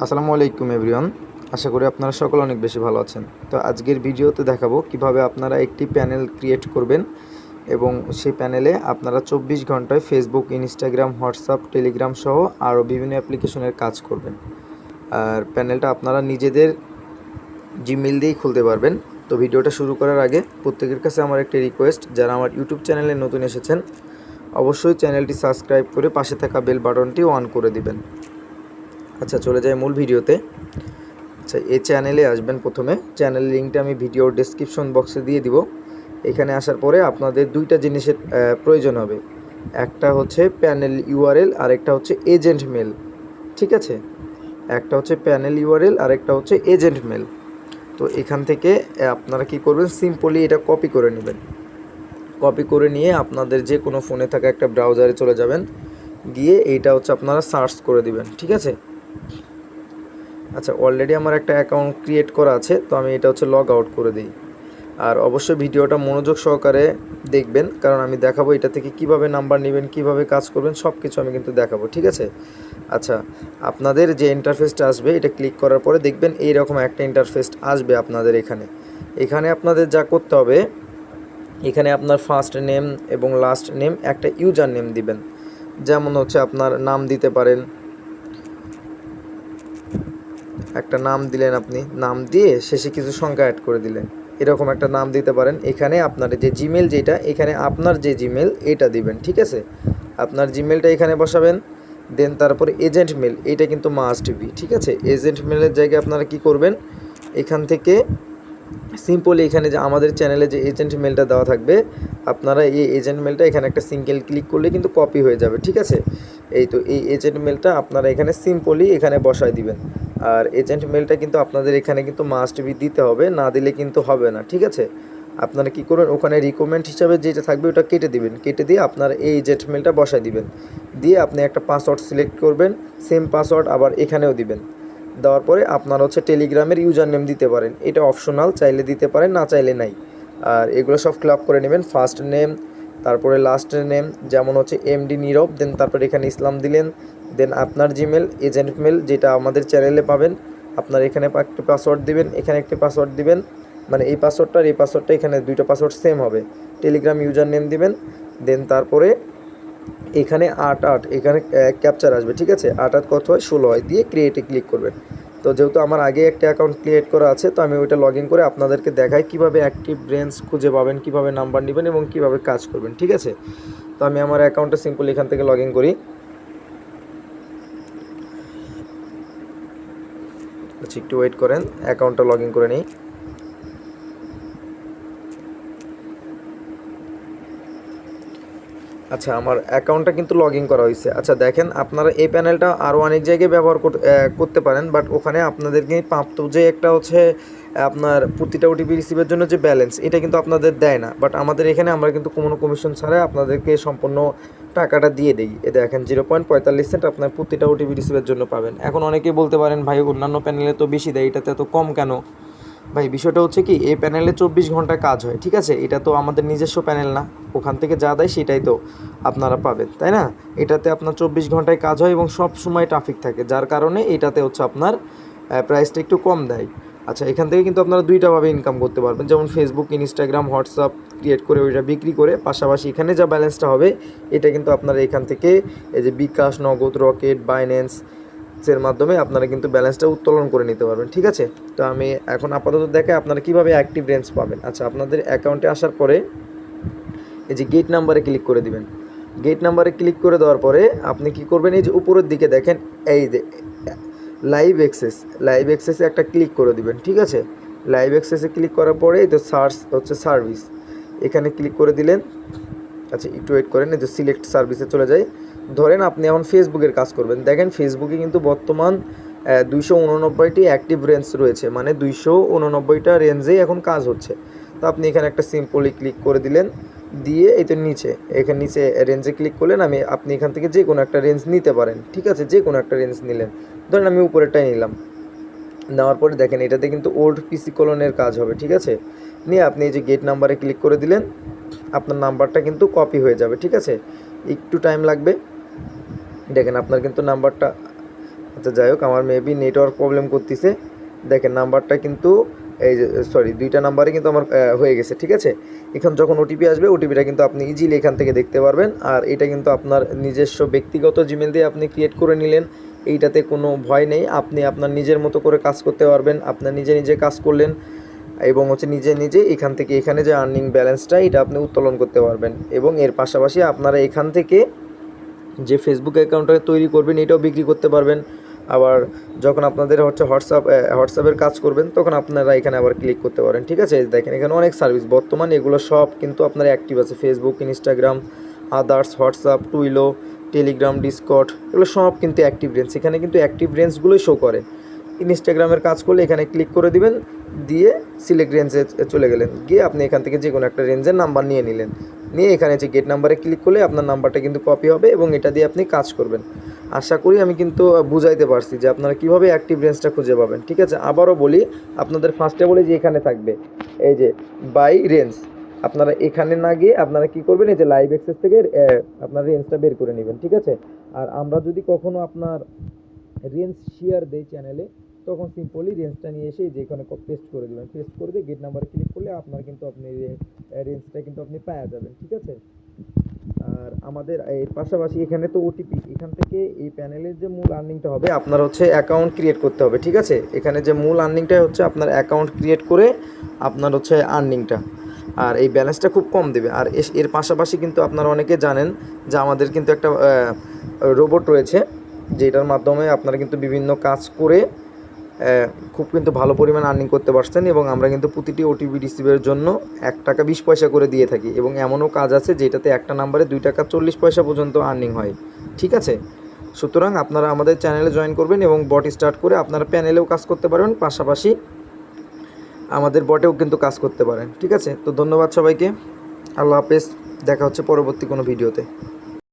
আসসালামু আলাইকুম এভরিওয়ান। আশা করি আপনারা সকলে অনেক বেশি ভালো আছেন। তো আজকের ভিডিওতে দেখাবো কিভাবে আপনারা একটি প্যানেল ক্রিয়েট করবেন এবং সেই প্যানেলে আপনারা 24 ঘন্টায় ফেসবুক, ইনস্টাগ্রাম, হোয়াটসঅ্যাপ, টেলিগ্রাম সহ আরও বিভিন্ন অ্যাপ্লিকেশনের কাজ করবেন। আর প্যানেলটা আপনারা নিজেদের জিমেইল দিয়েই খুলতে পারবেন। তো ভিডিওটা শুরু করার আগে প্রত্যেকের কাছে আমার একটি রিকোয়েস্ট, যারা আমার ইউটিউব চ্যানেলে নতুন এসেছেন অবশ্যই চ্যানেলটি সাবস্ক্রাইব করে পাশে থাকা বেল বাটনটি অন করে দিবেন। আচ্ছা, চলে যায় মূল ভিডিওতে। আচ্ছা, এই চ্যানেলে আসবেন। প্রথমে চ্যানেলের লিঙ্কটা আমি ভিডিওর ডেসক্রিপশন বক্সে দিয়ে দিব। এখানে আসার পরে আপনাদের দুইটা জিনিসের প্রয়োজন হবে। একটা হচ্ছে প্যানেল ইউআরএল আর একটা হচ্ছে এজেন্ট মেল। ঠিক আছে, একটা হচ্ছে প্যানেল ইউআরএল আর একটা হচ্ছে এজেন্ট মেল। তো এখান থেকে আপনারা কি করবেন, সিম্পলি এটা কপি করে নেবেন। কপি করে নিয়ে আপনাদের যে কোনো ফোনে থাকা একটা ব্রাউজারে চলে যাবেন, গিয়ে এইটা হচ্ছে আপনারা সার্চ করে দিবেন। ঠিক আছে। আচ্ছা, অলরেডি আমার একটা অ্যাকাউন্ট ক্রিয়েট করা আছে, তো আমি এটা হচ্ছে লগ আউট করে দিই। আর অবশ্যই ভিডিওটা মনোযোগ সহকারে দেখবেন, কারণ আমি দেখাবো এটা থেকে কিভাবে নাম্বার নেবেন, কিভাবে কাজ করবেন, সব কিছু আমি কিন্তু দেখাবো। ঠিক আছে। আচ্ছা, আপনাদের যে ইন্টারফেসটা আসবে এটা ক্লিক করার পরে দেখবেন এইরকম একটা ইন্টারফেস আসবে আপনাদের এখানে। এখানে আপনাদের যা করতে হবে, এখানে আপনার ফার্স্ট নেম এবং লাস্ট নেম একটা ইউজার নেম দিবেন। যেমন হচ্ছে আপনার নাম দিতে পারেন, একটা নাম দিলেন, আপনি নাম দিয়ে শেষে কিছু সংখ্যা অ্যাড করে দিলেন, এরকম একটা নাম দিতে পারেন। এখানে আপনার যে জিমেল, যেটা এখানে আপনার যে জিমেল এটা দিবেন। ঠিক আছে, আপনার জিমেলটা এখানে বসাবেন। দেন তারপরে এজেন্ট মেল, এটা কিন্তু মাস্ট বি। ঠিক আছে, এজেন্ট মেলের জায়গায় আপনারা কি করবেন, এখান থেকে সিম্পলি এখানে যে আমাদের চ্যানেলে যে এজেন্ট মেলটা দেওয়া থাকবে, আপনারা এই এজেন্ট মেলটা এখানে একটা সিঙ্গেল ক্লিক করলে কিন্তু কপি হয়ে যাবে। ঠিক আছে, এই তো এই এজেন্ট মেলটা আপনারা এখানে সিম্পলি এখানে বসায় দিবেন। আর এজেন্ট মেলটা কিন্তু আপনাদের এখানে কিন্তু মাস্ট বি দিতে হবে, না দিলে কিন্তু হবে না। ঠিক আছে, আপনারা কি করবেন, ওখানে রিকমেন্ড হিসাবে যেটা থাকবে ওটা কেটে দিবেন, কেটে দিয়ে আপনার এই এজেন্ট মেলটা বসায় দিবেন। দিয়ে আপনি একটা পাসওয়ার্ড সিলেক্ট করবেন, সেম পাসওয়ার্ড আবার এখানেও দিবেন। দেওয়ার পরে আপনার হচ্ছে টেলিগ্রামের ইউজার নেম দিতে পারেন, এটা অপশনাল, চাইলে দিতে পারেন, না চাইলে নাই। আর এগুলো সব ফিল আপ করে নেবেন, ফার্স্ট নেম, তারপরে লাস্ট নেম, যেমন হচ্ছে এমডি নীরব, দেন তারপরে এখানে ইসলাম দিলেন। দেন আপনার জিমেল, এজেন্ট মেল যেটা আমাদের চ্যানেলে পাবেন, আপনার এখানে একটি পাসওয়ার্ড দিবেন, এখানে একটি পাসওয়ার্ড দিবেন, মানে এই পাসওয়ার্ডটা আর এই পাসওয়ার্ডটা এখানে দুইটা পাসওয়ার্ড সেম হবে। টেলিগ্রাম ইউজার নেম দিবেন। দেন তারপরে এখানে 8 এখানে ক্যাপচার আসবে। ঠিক আছে, 8 কত হয়, 16 হয়, দিয়ে ক্রিয়েটে ক্লিক করবেন। তো যেহেতু আমার আগে একটা অ্যাকাউন্ট ক্রিয়েট করা আছে, তো আমি ওইটা লগ ইন করে আপনাদেরকে দেখাই কীভাবে অ্যাক্টিভ ব্রেঞ্চ খুঁজে পাবেন, কীভাবে নাম্বার নেবেন এবং কীভাবে কাজ করবেন। ঠিক আছে, তো আমি আমার অ্যাকাউন্টটা সিম্পল এখান থেকে লগ ইন করি। আচ্ছা, একটু ওয়েট করেন, অ্যাকাউন্টটা লগ ইন করে নিই। আচ্ছা, আমার অ্যাকাউন্টটা কিন্তু লগ ইন করা হয়েছে। আচ্ছা দেখেন, আপনারা এই প্যানেলটা আরও অনেক জায়গায় ব্যবহার করতে পারেন, বাট ওখানে আপনাদেরকে প্রাপ্ত যে একটা হচ্ছে আপনার প্রতিটা ওটিপি রিসিভের জন্য যে ব্যালেন্স, এটা কিন্তু আপনাদের দেয় না। বাট আমাদের এখানে আমরা কিন্তু কোনো কমিশন ছাড়াই আপনাদেরকে সম্পূর্ণ টাকাটা দিয়ে দিই। এ দেখেন 0.45 সেন্ট আপনার প্রতিটা ওটিপি রিসিভের জন্য পাবেন। এখন অনেকেই বলতে পারেন, ভাই অন্যান্য প্যানেলে তো বেশি দেয়, এটাতে এত কম কেন? ভাই বিষয়টা হচ্ছে কি, এই প্যানেলে 24 ঘন্টায় কাজ হয়। ঠিক আছে, এটা তো আমাদের নিজস্ব প্যানেল না, ওখান থেকে যা দেয় সেটাই তো আপনারা পাবেন, তাই না? এটাতে আপনার 24 ঘন্টায় কাজ হয় এবং সব সময় ট্রাফিক থাকে, যার কারণে এটাতে হচ্ছে আপনার প্রাইসটা একটু কম দেয়। আচ্ছা, এখান থেকে কিন্তু আপনারা দুইটাভাবে ইনকাম করতে পারবেন, যেমন ফেসবুক, ইনস্টাগ্রাম, হোয়াটসঅ্যাপ ক্রিয়েট করে ওইটা বিক্রি করে, পাশাপাশি এখানে যা ব্যালেন্সটা হবে এটা কিন্তু আপনারা এখান থেকে এই যে বিকাশ, নগদ, রকেট, বাইন্যান্স এর মাধ্যমে আপনারা কিন্তু ব্যালেন্সটা উত্তোলন করে নিতে পারবেন। ঠিক আছে, তো আমি এখন আপাতত দেখাই আপনারা কীভাবে অ্যাক্টিভ রেঞ্জ পাবেন। আচ্ছা, আপনাদের অ্যাকাউন্টে আসার পরে এই যে গেট নাম্বারে ক্লিক করে দিবেন। গেট নাম্বারে ক্লিক করে দেওয়ার পরে আপনি কি করবেন, এই যে উপরের দিকে দেখেন এই যে লাইভ অ্যাক্সেস, লাইভ অ্যাক্সেসে একটা ক্লিক করে দিবেন। ঠিক আছে, লাইভ অ্যাক্সেসে ক্লিক করার পরে এই তো সার্চ হচ্ছে সার্ভিস, এখানে ক্লিক করে দিলেন। আচ্ছা, একটু ওয়েট করেন, এই যে সিলেক্ট সার্ভিসে চলে যায়। ধরেন আপনি এখন ফেসবুকের কাজ করবেন, দেখেন ফেসবুকে কিন্তু বর্তমান 289টি অ্যাক্টিভ রেঞ্জ রয়েছে, মানে 289টা রেঞ্জেই এখন কাজ হচ্ছে। তো আপনি এখানে একটা সিম্পলি ক্লিক করে দিলেন, দিয়ে এই তো নিচে, এখানে নিচে রেঞ্জে ক্লিক করলেন। আপনি এখান থেকে যে কোনো একটা রেঞ্জ নিতে পারেন। ঠিক আছে, যে কোনো একটা রেঞ্জ নিলেন, ধরেন আমি উপরেরটাই নিলাম। নেওয়ার পরে দেখেন এটাতে কিন্তু ওল্ড পিসি কলনের কাজ হবে। ঠিক আছে, নিয়ে আপনি এই যে গেট নাম্বারে ক্লিক করে দিলেন, আপনার নাম্বারটা কিন্তু কপি হয়ে যাবে। ঠিক আছে, একটু টাইম লাগবে, দেখেন আপনার কিন্তু নাম্বারটা আচ্ছা যাই হোক, আমার মেবি নেটওয়ার্ক প্রবলেম করতেছে। দেখেন নাম্বারটা কিন্তু এই যে সরি, 2টা নাম্বারে কিন্তু আমার হয়ে গেছে, ঠিক আছে। এখন যখন ওটিপি আসবে, ওটিপিটা কিন্তু আপনি ইজিলি এখান থেকে দেখতে পারবেন। আর এটা কিন্তু আপনার নিজস্ব ব্যক্তিগত জিমেল দিয়ে আপনি ক্রিয়েট করে নিলেন, এইটাতে কোনো ভয় নেই। আপনি আপনার নিজের মতো করে কাজ করতে পারবেন, আপনার নিজে নিজে কাজ করলেন এবং হচ্ছে নিজে নিজে এখান থেকে এখানে যে আর্নিং ব্যালেন্সটা এটা আপনি উত্তোলন করতে পারবেন। এবং এর পাশাপাশি আপনারা এখান থেকে যে ফেসবুক অ্যাকাউন্টটা তৈরি করবেন এটাও বিক্রি করতে পারবেন। আবার যখন আপনাদের হচ্ছে হোয়াটসঅ্যাপের কাজ করবেন তখন আপনারা এখানে আবার ক্লিক করতে পারেন, ঠিক আছে। দেখেন এখানে অনেক সার্ভিস বর্তমানে এগুলো সব কিন্তু আপনার অ্যাক্টিভ আছে। ফেসবুক, ইনস্টাগ্রাম, আদার্স, হোয়াটসঅ্যাপ, টুইলো, টেলিগ্রাম, ডিসকর্ড, এগুলো সব কিন্তু অ্যাক্টিভ রেঞ্জ। এখানে কিন্তু অ্যাক্টিভ রেঞ্জগুলোই শো করে। ইনস্টাগ্রামের কাজ করলে এখানে ক্লিক করে দিবেন, দিয়ে সিলেক্ট রেঞ্জে চলে গেলেন, গিয়ে আপনি এখান থেকে যে কোনো একটা রেঞ্জের নাম্বার নিয়ে নিলেন, নিয়ে এখানে যে গেট নাম্বারে ক্লিক করলে আপনার নাম্বারটা কিন্তু কপি হবে এবং এটা দিয়ে আপনি কাজ করবেন। আশা করি আমি কিন্তু বুঝাইতে পারছি যে আপনারা কীভাবে অ্যাক্টিভ রেঞ্জটা খুঁজে পাবেন, ঠিক আছে। আবারও বলি, আপনাদের ফার্স্টে বলি যে এখানে থাকবে এই যে বাই রেঞ্জ। আপনারা এখানে না গিয়ে আপনারা কী করবেন, এই যে লাইভ অ্যাক্সেস থেকে আপনার রেঞ্জটা বের করে নেবেন, ঠিক আছে। আর আমরা যদি কখনো আপনার রেঞ্জ শেয়ার দেই চ্যানেলে, তখন সিম্পলি রেঞ্জটা নিয়ে এসে যে এখানে পেস্ট করে দেবেন, পেস্ট করে দিয়ে গেট নাম্বারে ক্লিক করলে আপনার কিন্তু আপনি রেঞ্জটা কিন্তু আপনি পাওয়া যাবেন, ঠিক আছে। আর আমাদের এর পাশাপাশি এখানে তো ওটিপি, এখান থেকে এই প্যানেলের যে মূল আর্নিংটা হবে আপনার হচ্ছে অ্যাকাউন্ট ক্রিয়েট করতে হবে, ঠিক আছে। এখানে যে মূল আর্নিংটা হচ্ছে আপনার অ্যাকাউন্ট ক্রিয়েট করে আপনার হচ্ছে আর্নিংটা, আর এই ব্যালেন্সটা খুব কম দেবে। আর এর পাশাপাশি কিন্তু আপনারা অনেকে জানেন যে আমাদের কিন্তু একটা রোবট রয়েছে, যেটার মাধ্যমে আপনারা কিন্তু বিভিন্ন কাজ করে খুব কিন্তু ভালো পরিমাণ আর্নিং করতে পারছেন। এবং আমরা কিন্তু প্রতিটি ওটিপি রিসিভের জন্য 1 টাকা 20 পয়সা করে দিয়ে থাকি। এবং এমনও কাজ আছে যেটাতে একটা নাম্বারে 2 টাকা 40 পয়সা পর্যন্ত আর্নিং হয়, ঠিক আছে। সুতরাং আপনারা আমাদের চ্যানেলে জয়েন করবেন এবং বট স্টার্ট করে আপনারা প্যানেলেও কাজ করতে পারবেন, পাশাপাশি আমাদের বটেও কিন্তু কাজ করতে পারেন, ঠিক আছে। তো ধন্যবাদ সবাইকে, আল্লাহ হাফেজ, দেখা হচ্ছে পরবর্তী কোনো ভিডিওতে।